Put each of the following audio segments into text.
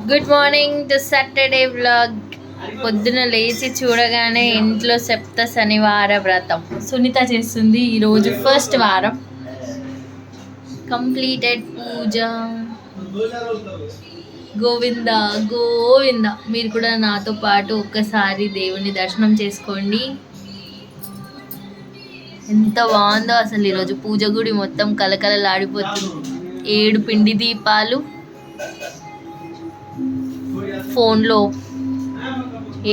Good morning to Saturday vlog. పొద్దున లేచి చూడగానే ఇంట్లో సప్త శనివార వ్రతం సునీత చేస్తుంది. ఈరోజు ఫస్ట్ వారం. కంప్లీటెడ్ పూజ. గోవింద గోవింద. మీరు కూడా నాతో పాటు ఒక్కసారి దేవుని దర్శనం చేసుకోండి. ఎంత బాగుందో అసలు. ఈరోజు పూజ గుడి మొత్తం కలకలలాడిపోతుంది. 7 పిండి దీపాలు, ఫోన్లో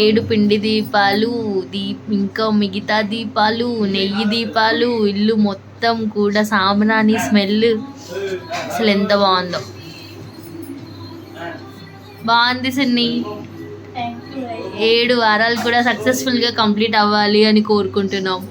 7 పిండి దీపాలు, ఇంకా మిగతా దీపాలు, నెయ్యి దీపాలు, ఇల్లు మొత్తం కూడా సాంబ్రాణి స్మెల్. అసలు ఎంత బాగుందో. బాగుంది సిన్ని. 7 వారాలు కూడా సక్సెస్ఫుల్గా కంప్లీట్ అవ్వాలి అని కోరుకుంటున్నాం.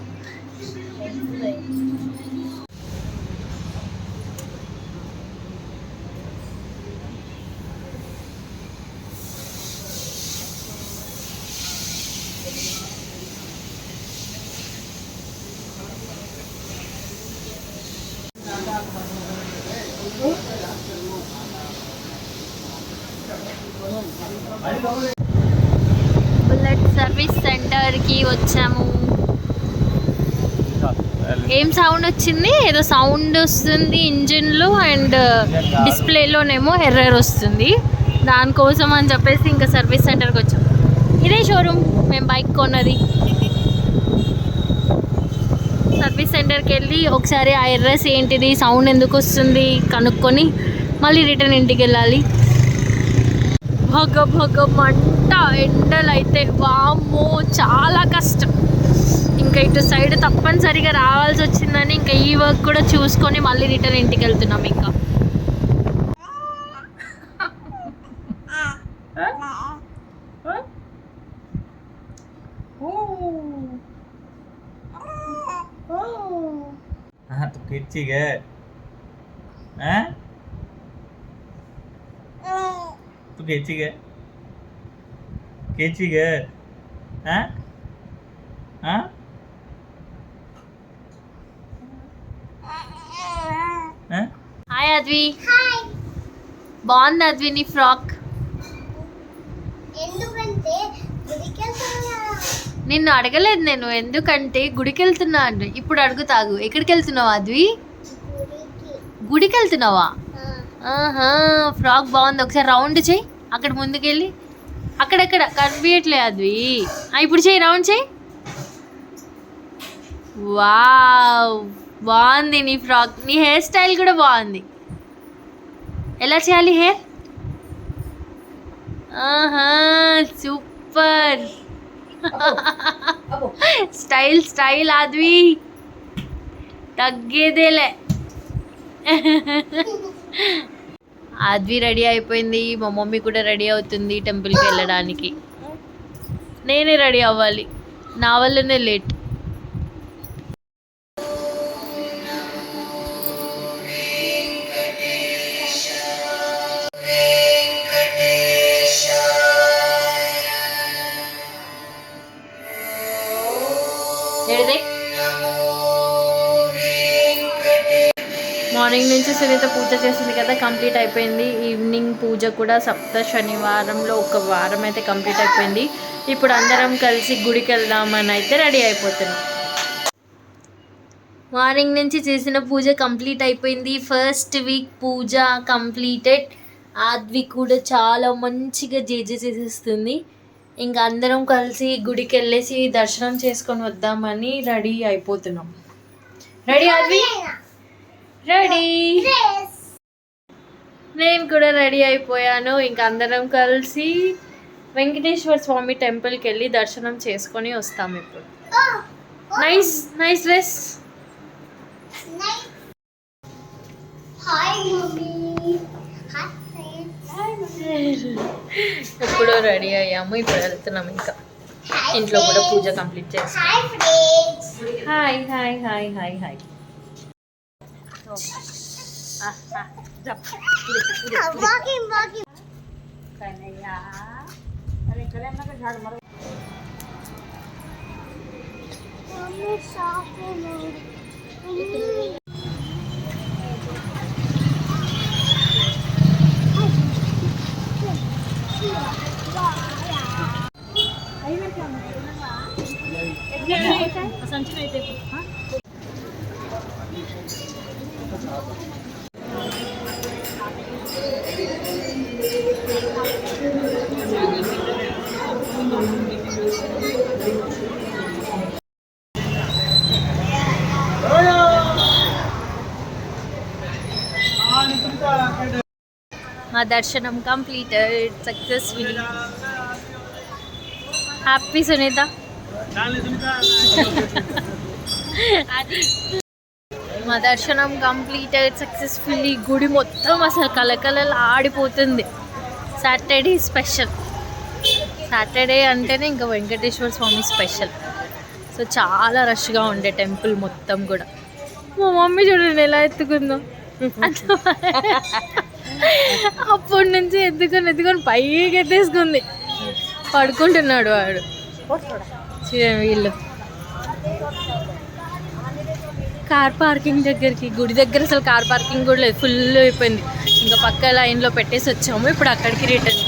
బుల్లెట్ సర్వీస్ సెంటర్కి వచ్చాము. ఏం సౌండ్ వచ్చింది? ఏదో సౌండ్ వస్తుంది ఇంజిన్లో అండ్ డిస్ప్లేలోనేమో ఎర్రర్ వస్తుంది. దానికోసం అని చెప్పేసి ఇంకా సర్వీస్ సెంటర్కి వచ్చాము. ఇదే షోరూమ్ మేము బైక్ కొన్నది. సర్వీస్ సెంటర్కి వెళ్ళి ఒకసారి ఆ ఎర్రర్స్ ఏంటిది, సౌండ్ ఎందుకు వస్తుంది కనుక్కొని మళ్ళీ రిటర్న్ ఇంటికి వెళ్ళాలి. భగ మంట ఎండలు అయితే వామ్మో చాలా కష్టం. ఇంకా ఇటు సైడ్ తప్పనిసరిగా రావాల్సి వచ్చిందని ఇంకా ఈ వర్క్ కూడా చూసుకొని మళ్ళీ రిటర్న్ ఇంటికి వెళ్తున్నాం. ఇంకా హాయ్ అద్వి. బాగుంది అద్వి నీ ఫ్రాక్. నిన్ను అడగలేదు నేను, ఎందుకంటే గుడికి వెళ్తున్నా అంటే. ఇప్పుడు అడుగుతాగు. ఎక్కడికి వెళ్తున్నావా అద్వి? గుడికి వెళ్తున్నావా? ఆహా, ఫ్రాక్ బాగుంది. ఒకసారి రౌండ్ చెయ్యి. అక్కడ ముందుకెళ్ళి అక్కడెక్కడ కనిపించట్లే అద్వి. ఇప్పుడు చెయ్యి, రౌండ్ చెయ్యి. వావ్, బాగుంది నీ ఫ్రాక్. నీ హెయిర్ స్టైల్ కూడా బాగుంది. ఎలా చేయాలి హెయిర్? ఆహా, సూపర్. స్టైల్ స్టైల్ అద్వి, తగ్గేదేలే. అద్వి రెడీ అయిపోయింది. మా మమ్మీ కూడా రెడీ అవుతుంది టెంపుల్కి వెళ్ళడానికి. నేనే రెడీ అవ్వాలి, నా వల్లనే లేట్. మార్నింగ్ నుంచి సునీత పూజ చేసింది కదా, కంప్లీట్ అయిపోయింది. ఈవినింగ్ పూజ కూడా సప్త శనివారంలో ఒక వారం అయితే కంప్లీట్ అయిపోయింది. ఇప్పుడు అందరం కలిసి గుడికి వెళ్దామని అయితే రెడీ అయిపోతున్నాం. మార్నింగ్ నుంచి చేసిన పూజ కంప్లీట్ అయిపోయింది. ఫస్ట్ వీక్ పూజ కంప్లీటెడ్. ఆద్వి కూడా చాలా మంచిగా చేసేస్తుంది. ఇంకా అందరం కలిసి గుడికి వెళ్ళేసి దర్శనం చేసుకొని వద్దామని రెడీ అయిపోతున్నాం. రెడీ ఆద్వి? రెడీ. నేను కూడా రెడీ అయిపోయాను. ఇంకా అందరం కలిసి వెంకటేశ్వర స్వామి టెంపుల్కి వెళ్ళి దర్శనం చేసుకొని వస్తాము. ఇప్పుడు నైస్ నైస్ డ్రెస్. ఎప్పుడో రెడీ అయ్యాము, ఇప్పుడు వెళ్తున్నాం. ఇంకా ఇంట్లో కూడా పూజ కంప్లీట్ చేస్తాం. Hi hi hi hi hi. మా దర్శనం కంప్లీటెడ్ సక్సెస్ఫుల్లీ. హ్యాపీ సునీత. మా దర్శనం కంప్లీటెడ్ సక్సెస్ఫుల్లీ. గుడి మొత్తం అసలు కలకలలు ఆడిపోతుంది. Saturday special. సాటర్డే అంటేనే ఇంకా వెంకటేశ్వర స్వామి స్పెషల్. సో చాలా రష్గా ఉండే టెంపుల్ మొత్తం కూడా. మా మమ్మీ చూడండి ఎలా ఎత్తుకుందో. అప్పటి నుంచి ఎత్తుకొని పైకి ఎత్తేసుకుంది. పడుకుంటున్నాడు వాడు. వీళ్ళు కార్ పార్కింగ్ దగ్గరికి, గుడి దగ్గర అసలు కార్ పార్కింగ్ కూడా లేదు, ఫుల్ అయిపోయింది. ఇంకా పక్క లైన్లో పెట్టేసి వచ్చాము. ఇప్పుడు అక్కడికి రిటర్న్.